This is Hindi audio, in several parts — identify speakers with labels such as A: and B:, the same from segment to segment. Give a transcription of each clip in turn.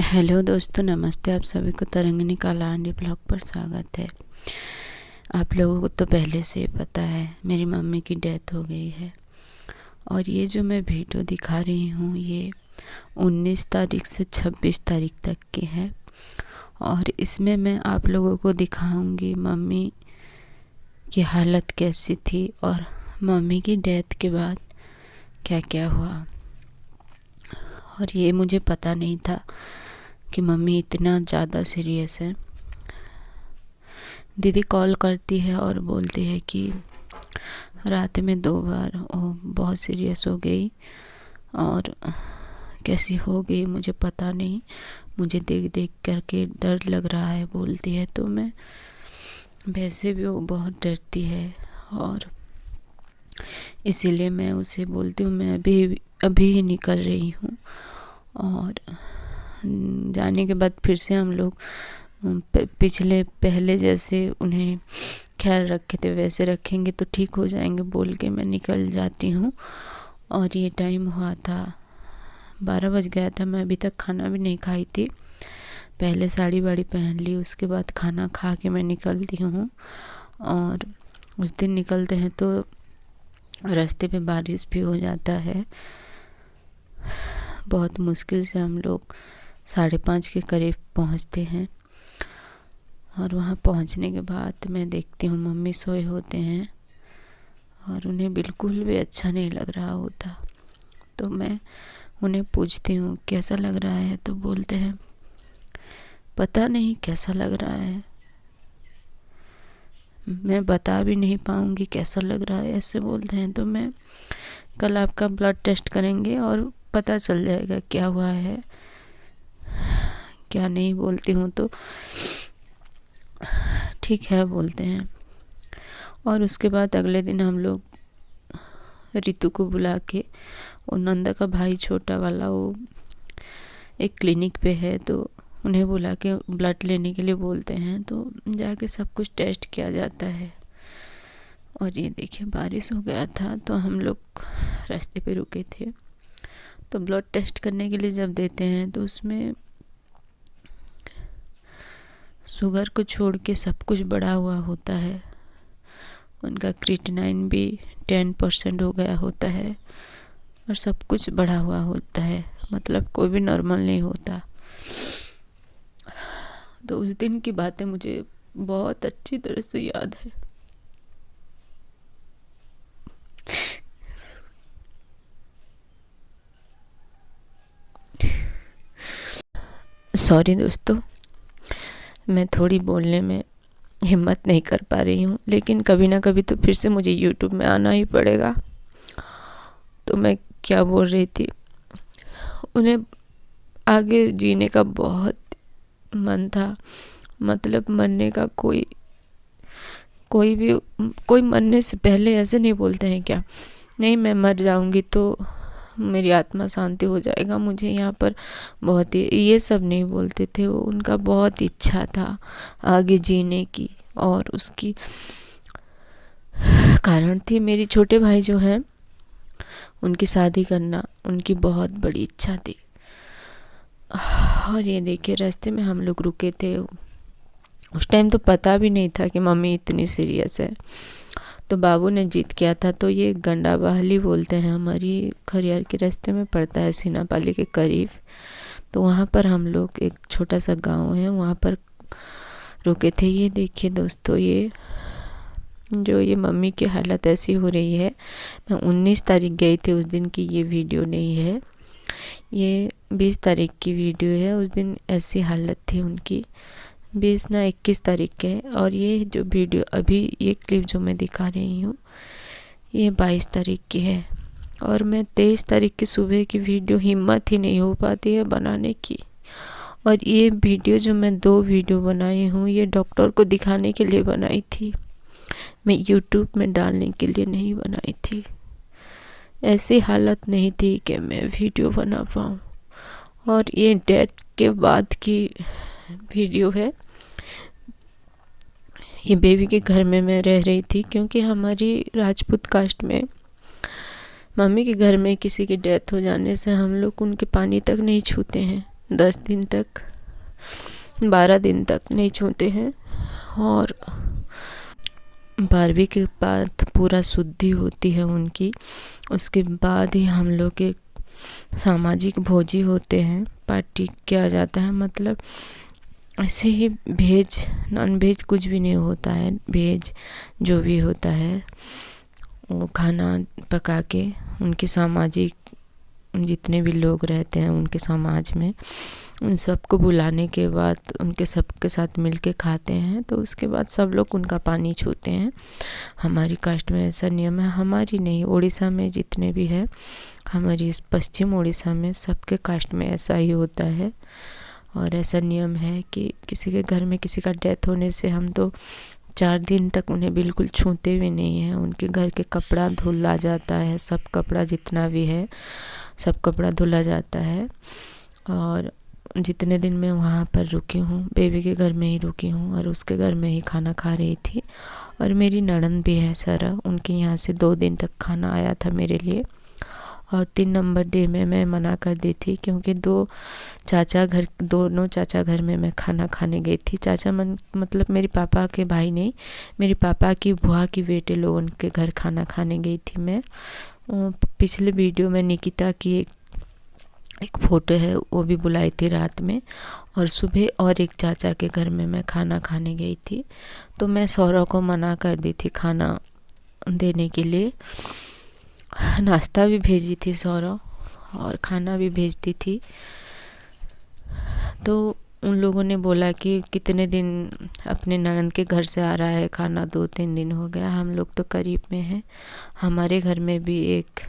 A: हेलो दोस्तों, नमस्ते। आप सभी को तरंगिनी कालाहांडी ब्लॉग पर स्वागत है। आप लोगों को तो पहले से पता है मेरी मम्मी की डेथ हो गई है। और ये जो मैं वीडियो दिखा रही हूँ ये 19 तारीख से 26 तारीख तक की है। और इसमें मैं आप लोगों को दिखाऊंगी मम्मी की हालत कैसी थी और मम्मी की डेथ के बाद क्या क्या हुआ। और ये मुझे पता नहीं था कि मम्मी इतना ज़्यादा सीरियस है। दीदी कॉल करती है और बोलती है कि रात में 2 बार वो बहुत सीरियस हो गई और कैसी हो गई मुझे पता नहीं, मुझे देख देख करके डर लग रहा है बोलती है। तो मैं वैसे भी वो बहुत डरती है और इसीलिए मैं उसे बोलती हूँ मैं अभी ही निकल रही हूँ। और जाने के बाद फिर से हम लोग पहले जैसे उन्हें ख्याल रखे थे वैसे रखेंगे तो ठीक हो जाएंगे बोल के मैं निकल जाती हूँ। और ये टाइम हुआ था 12 बज गया था। मैं अभी तक खाना भी नहीं खाई थी। पहले साड़ी वाड़ी पहन ली, उसके बाद खाना खा के मैं निकलती हूँ। और उस दिन निकलते हैं तो रास्ते पे बारिश भी हो जाता है। बहुत मुश्किल से हम लोग 5:30 के करीब पहुंचते हैं। और वहां पहुंचने के बाद मैं देखती हूँ मम्मी सोए होते हैं और उन्हें बिल्कुल भी अच्छा नहीं लग रहा होता। तो मैं उन्हें पूछती हूँ कैसा लग रहा है, तो बोलते हैं पता नहीं कैसा लग रहा है, मैं बता भी नहीं पाऊँगी कैसा लग रहा है, ऐसे बोलते हैं। तो मैं कल आपका ब्लड टेस्ट करेंगे और पता चल जाएगा क्या हुआ है क्या नहीं। बोलती हूँ तो ठीक है बोलते हैं। और उसके बाद अगले दिन हम लोग रितु को बुला के, और नंदा का भाई छोटा वाला वो एक क्लिनिक पे है तो उन्हें बुला के ब्लड लेने के लिए बोलते हैं। तो जाके सब कुछ टेस्ट किया जाता है। और ये देखिए बारिश हो गया था तो हम लोग रास्ते पे रुके थे। तो ब्लड टेस्ट करने के लिए जब देते हैं तो उसमें शुगर को छोड़ के सब कुछ बढ़ा हुआ होता है। उनका क्रिएटिनिन भी 10% हो गया होता है और सब कुछ बढ़ा हुआ होता है, मतलब कोई भी नॉर्मल नहीं होता। तो उस दिन की बातें मुझे बहुत अच्छी तरह से याद है। सॉरी दोस्तों, मैं थोड़ी बोलने में हिम्मत नहीं कर पा रही हूँ, लेकिन कभी ना कभी तो फिर से मुझे यूट्यूब में आना ही पड़ेगा। तो मैं क्या बोल रही थी, उन्हें आगे जीने का बहुत मन था, मतलब मरने का कोई मरने से पहले ऐसे नहीं बोलते हैं क्या, नहीं मैं मर जाऊंगी तो मेरी आत्मा शांति हो जाएगा, मुझे यहाँ पर बहुत ही ये सब नहीं बोलते थे। वो उनका बहुत इच्छा था आगे जीने की और उसकी कारण थी मेरी छोटे भाई जो हैं उनकी शादी करना, उनकी बहुत बड़ी इच्छा थी। और ये देखिए रास्ते में हम लोग रुके थे। उस टाइम तो पता भी नहीं था कि मम्मी इतनी सीरियस है। तो बाबू ने जिद किया था। तो ये गंडा बहाली बोलते हैं, हमारी खरियार के रास्ते में पड़ता है सीनापाली के करीब। तो वहाँ पर हम लोग, एक छोटा सा गांव है वहाँ पर रुके थे। ये देखिए दोस्तों, ये मम्मी की हालत ऐसी हो रही है। मैं 19 तारीख गई थी, उस दिन की ये वीडियो नहीं है, ये 20 तारीख की वीडियो है। उस दिन ऐसी हालत थी उनकी, 21 तारीख के। और ये जो वीडियो अभी ये क्लिप जो मैं दिखा रही हूँ ये 22 तारीख की है। और मैं 23 तारीख की सुबह की वीडियो हिम्मत ही नहीं हो पाती है बनाने की। और ये वीडियो जो मैं 2 वीडियो बनाई हूँ ये डॉक्टर को दिखाने के लिए बनाई थी, मैं यूट्यूब में डालने के लिए नहीं बनाई थी। ऐसी हालत नहीं थी कि मैं वीडियो बना पाऊँ। और ये डेथ के बाद की वीडियो है। ये बेबी के घर में मैं रह रही थी, क्योंकि हमारी राजपूत कास्ट में मम्मी के घर में किसी की डेथ हो जाने से हम लोग उनके पानी तक नहीं छूते हैं। 10 दिन तक 12 दिन तक नहीं छूते हैं। और 12वीं के बाद पूरा शुद्धि होती है उनकी। उसके बाद ही हम लोग के सामाजिक भोजी होते हैं, पार्टी किया जाता है। मतलब ऐसे ही वेज नॉन वेज कुछ भी नहीं होता है, वेज जो भी होता है वो खाना पका के उनके सामाजिक जितने भी लोग रहते हैं उनके समाज में, उन सबको बुलाने के बाद उनके सबके साथ मिल के खाते हैं। तो उसके बाद सब लोग उनका पानी छूते हैं। हमारी कास्ट में ऐसा नियम है, हमारी नहीं, उड़ीसा में जितने भी है, हमारी इस पश्चिम उड़ीसा में सबके कास्ट में ऐसा ही होता है। और ऐसा नियम है कि किसी के घर में किसी का डेथ होने से हम तो 4 दिन तक उन्हें बिल्कुल छूते भी नहीं हैं। उनके घर के कपड़ा धुला जाता है, सब कपड़ा जितना भी है सब कपड़ा धुला जाता है। और जितने दिन मैं वहाँ पर रुकी हूँ, बेबी के घर में ही रुकी हूँ और उसके घर में ही खाना खा रही थी। और मेरी ननद भी है सारा, उनके यहाँ से 2 दिन तक खाना आया था मेरे लिए। और 3 नंबर डे में मैं मना कर दी थी क्योंकि दोनों चाचा घर में मैं खाना खाने गई थी। चाचा मतलब मेरे पापा के भाई नहीं, मेरे पापा की बुआ की बेटे लोग उनके घर खाना खाने गई थी मैं। पिछले वीडियो में निकिता की एक फ़ोटो है, वो भी बुलाई थी रात में। और सुबह और एक चाचा के घर में मैं खाना खाने गई थी। तो मैं सौरव को मना कर दी थी खाना देने के लिए। नाश्ता भी भेजी थी सौरव और खाना भी भेजती थी। तो उन लोगों ने बोला कि कितने दिन अपने ननद के घर से आ रहा है खाना, 2-3 दिन हो गया, हम लोग तो करीब में हैं, हमारे घर में भी एक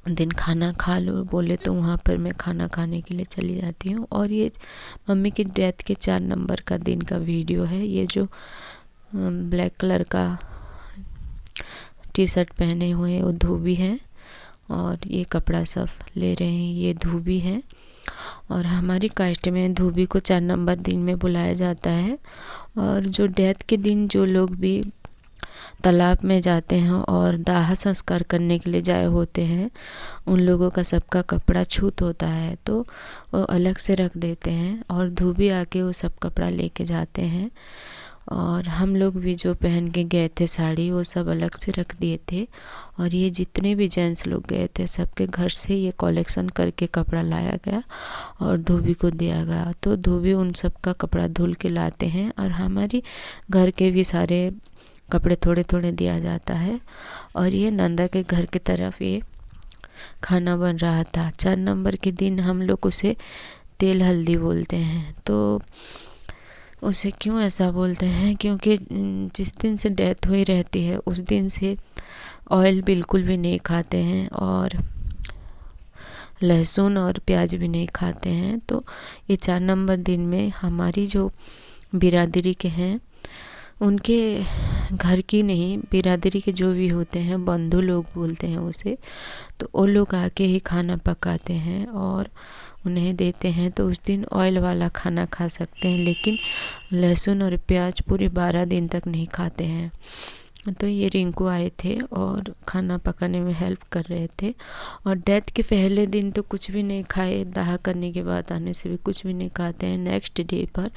A: दिन खाना खा लो बोले तो वहाँ पर मैं खाना खाने के लिए चली जाती हूँ। और ये मम्मी की डेथ के 4 नंबर का दिन का वीडियो है। ये जो ब्लैक कलर का टी शर्ट पहने हुए वो धोबी है और ये कपड़ा सब ले रहे हैं ये धोबी है। और हमारी कास्ट में धोबी को 4 नंबर दिन में बुलाया जाता है। और जो डेथ के दिन जो लोग भी तालाब में जाते हैं और दाह संस्कार करने के लिए जाए होते हैं, उन लोगों का सबका कपड़ा छूत होता है तो वो अलग से रख देते हैं और धोबी आके वो सब कपड़ा लेके जाते हैं। और हम लोग भी जो पहन के गए थे साड़ी वो सब अलग से रख दिए थे। और ये जितने भी जेंट्स लोग गए थे सबके घर से ये कलेक्शन करके कपड़ा लाया गया और धोबी को दिया गया। तो धोबी उन सब का कपड़ा धुल के लाते हैं और हमारी घर के भी सारे कपड़े थोड़े थोड़े दिया जाता है। और ये नंदा के घर की तरफ ये खाना बन रहा था। 4 नंबर के दिन हम लोग उसे तेल हल्दी बोलते हैं। तो उसे क्यों ऐसा बोलते हैं, क्योंकि जिस दिन से डेथ हुई रहती है उस दिन से ऑयल बिल्कुल भी नहीं खाते हैं और लहसुन और प्याज भी नहीं खाते हैं। तो ये 4 नंबर दिन में हमारी जो बिरादरी के हैं उनके घर की नहीं, बिरादरी के जो भी होते हैं बंधु लोग बोलते हैं उसे, तो वो लोग आके ही खाना पकाते हैं और उन्हें देते हैं। तो उस दिन ऑयल वाला खाना खा सकते हैं लेकिन लहसुन और प्याज पूरे 12 दिन तक नहीं खाते हैं। तो ये रिंकू आए थे और खाना पकाने में हेल्प कर रहे थे। और डेथ के पहले दिन तो कुछ भी नहीं खाए, दाह करने के बाद आने से भी कुछ भी नहीं खाते हैं। नेक्स्ट डे पर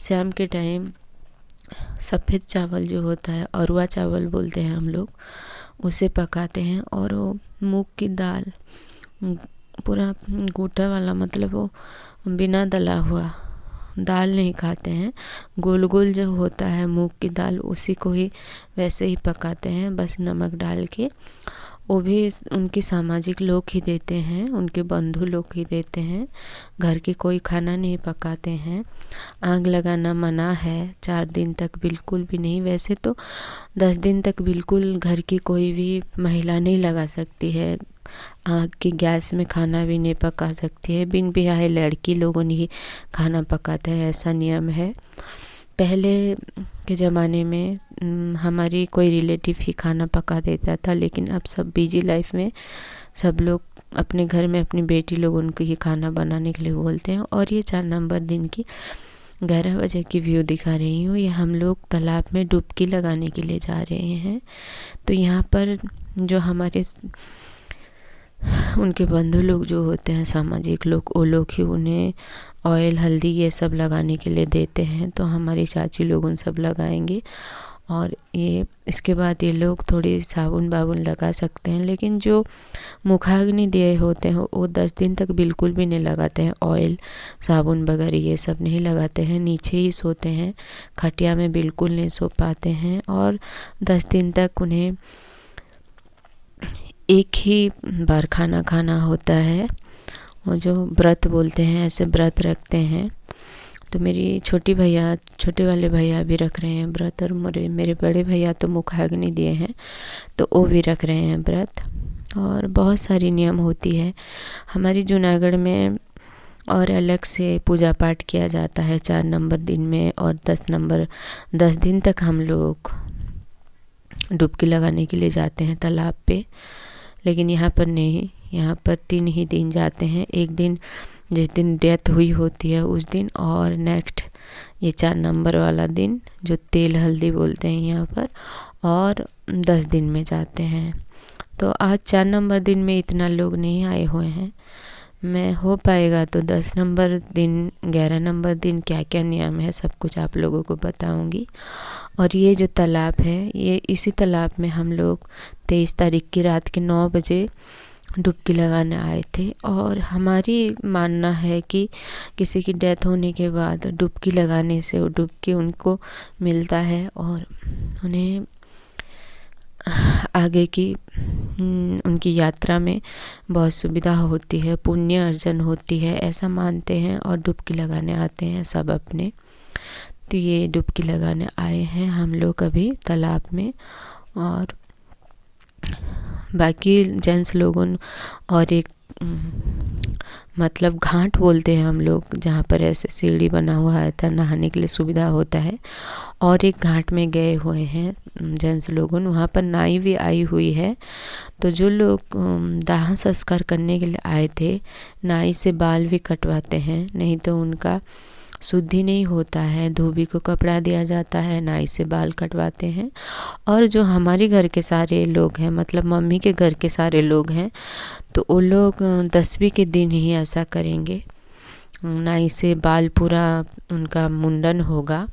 A: शाम के टाइम सफ़ेद चावल जो होता है, अरुआ चावल बोलते हैं हम लोग, उसे पकाते हैं। और वो मूंग की दाल पूरा गोटा वाला, मतलब वो बिना दला हुआ दाल नहीं खाते हैं, गोल गोल जो होता है मूंग की दाल उसी को ही वैसे ही पकाते हैं बस नमक डाल के। वो भी उनके सामाजिक लोग ही देते हैं, उनके बंधु लोग ही देते हैं, घर की कोई खाना नहीं पकाते हैं। आग लगाना मना है 4 दिन तक बिल्कुल भी नहीं। वैसे तो 10 दिन तक बिल्कुल घर की कोई भी महिला नहीं लगा सकती है आग की, गैस में खाना भी नहीं पका सकती है। बिन ब्याहे लड़की लोगों ने ही खाना पकाते हैं, ऐसा नियम है। पहले के ज़माने में हमारी कोई रिलेटिव ही खाना पका देता था, लेकिन अब सब बिजी लाइफ में सब लोग अपने घर में अपनी बेटी लोग उनको ही खाना बनाने के लिए बोलते हैं। और ये 4 नंबर दिन की 11 बजे की व्यू दिखा रही हूँ। ये हम लोग तालाब में डुबकी लगाने के लिए जा रहे हैं। तो यहाँ पर जो हमारे उनके बंधु लोग जो होते हैं, सामाजिक लोग, वो लोग ही उन्हें ऑयल, हल्दी ये सब लगाने के लिए देते हैं। तो हमारी चाची लोग उन सब लगाएंगे और ये इसके बाद ये लोग थोड़ी साबुन वाबुन लगा सकते हैं। लेकिन जो मुखाग्नि दिए होते हैं वो 10 दिन तक बिल्कुल भी नहीं लगाते हैं, ऑयल, साबुन वगैरह ये सब नहीं लगाते हैं, नीचे ही सोते हैं, खटिया में बिल्कुल नहीं सो पाते हैं। और 10 दिन तक उन्हें एक ही बार खाना खाना होता है। और जो व्रत बोलते हैं, ऐसे व्रत रखते हैं। तो मेरी छोटे वाले भैया भी रख रहे हैं व्रत, और मेरे बड़े भैया तो मुखाग्नि दिए हैं तो वो भी रख रहे हैं व्रत। और बहुत सारी नियम होती है हमारी जूनागढ़ में। और अलग से पूजा पाठ किया जाता है 4 नंबर दिन में, और 10 दिन तक हम लोग डुबकी लगाने के लिए जाते हैं तालाब पे। लेकिन यहाँ पर नहीं, यहाँ पर 3 ही दिन जाते हैं। एक दिन जिस दिन डेथ हुई होती है उस दिन, और नेक्स्ट ये 4 नंबर वाला दिन जो तेल हल्दी बोलते हैं यहाँ पर, और 10 दिन में जाते हैं। तो आज 4 नंबर दिन में इतना लोग नहीं आए हुए हैं। मैं हो पाएगा तो 10 नंबर दिन, 11 नंबर दिन क्या क्या नियम है सब कुछ आप लोगों को बताऊंगी। और ये जो तालाब है, ये इसी तालाब में हम लोग 23 तारीख की रात के 9 बजे डुबकी लगाने आए थे। और हमारी मानना है कि किसी की डेथ होने के बाद डुबकी लगाने से वो डुबकी उनको मिलता है और उन्हें आगे की उनकी यात्रा में बहुत सुविधा होती है, पुण्य अर्जन होती है, ऐसा मानते हैं। और डुबकी लगाने आते हैं सब अपने। तो ये डुबकी लगाने आए हैं हम लोग अभी तालाब में। और बाकी जेंट्स लोगों और एक मतलब घाट बोलते हैं हम लोग, जहाँ पर ऐसे सीढ़ी बना हुआ है था, नहाने के लिए सुविधा होता है। और एक घाट में गए हुए हैं जेंट्स लोगों, वहाँ पर नाई भी आई हुई है। तो जो लोग दाह संस्कार करने के लिए आए थे, नाई से बाल भी कटवाते हैं, नहीं तो उनका शुद्धि नहीं होता है। धोबी को कपड़ा दिया जाता है, नाई से बाल कटवाते हैं। और जो हमारे घर के सारे लोग हैं, मतलब मम्मी के घर के सारे लोग हैं, तो वो लोग 10वीं के दिन ही ऐसा करेंगे, नाई से बाल पूरा उनका मुंडन होगा।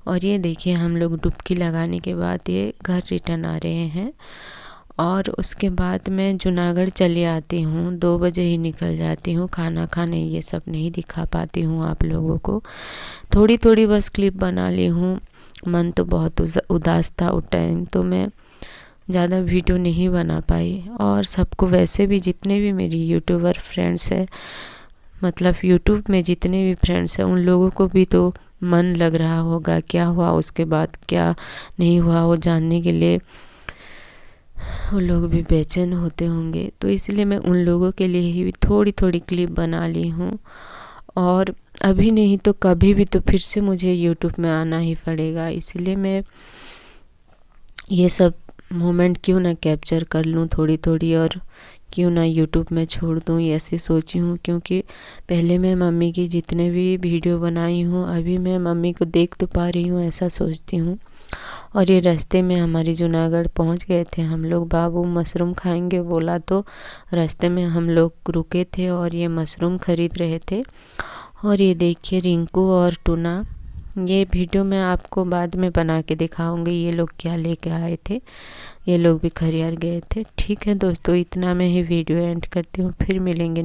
A: और ये देखिए हम लोग डुबकी लगाने के बाद ये घर रिटर्न आ रहे हैं। और उसके बाद मैं जूनागढ़ चली आती हूँ, 2 बजे ही निकल जाती हूँ। खाना खाने ये सब नहीं दिखा पाती हूँ आप लोगों को, थोड़ी थोड़ी बस क्लिप बना ली हूँ। मन तो बहुत उदास था उस टाइम, तो मैं ज़्यादा वीडियो नहीं बना पाई। और सबको वैसे भी जितने भी मेरी यूट्यूबर फ्रेंड्स हैं, मतलब यूट्यूब में जितने भी फ्रेंड्स हैं, उन लोगों को भी तो मन लग रहा होगा क्या हुआ उसके बाद, क्या नहीं हुआ, वो जानने के लिए वो लोग भी बेचैन होते होंगे। तो इसलिए मैं उन लोगों के लिए ही थोड़ी थोड़ी क्लिप बना ली हूँ। और अभी नहीं तो कभी भी तो फिर से मुझे यूट्यूब में आना ही पड़ेगा, इसलिए मैं ये सब मोमेंट क्यों ना कैप्चर कर लूँ थोड़ी थोड़ी, और क्यों ना यूट्यूब में छोड़ दूँ, ये ऐसे सोची हूँ। क्योंकि पहले मैं मम्मी की जितने भी वीडियो बनाई हूँ, अभी मैं मम्मी को देख तो पा रही हूँ, ऐसा सोचती हूँ। और ये रास्ते में हमारी जूनागढ़ पहुँच गए थे हम लोग। बाबू मशरूम खाएंगे बोला तो रास्ते में हम लोग रुके थे और ये मशरूम खरीद रहे थे। और ये देखिए रिंकू और टूना, ये वीडियो मैं आपको बाद में बना के दिखाऊंगी ये लोग क्या लेके आए थे। ये लोग भी खरियार गए थे। ठीक है दोस्तों, इतना मैं ही वीडियो एंड करती हूँ, फिर मिलेंगे।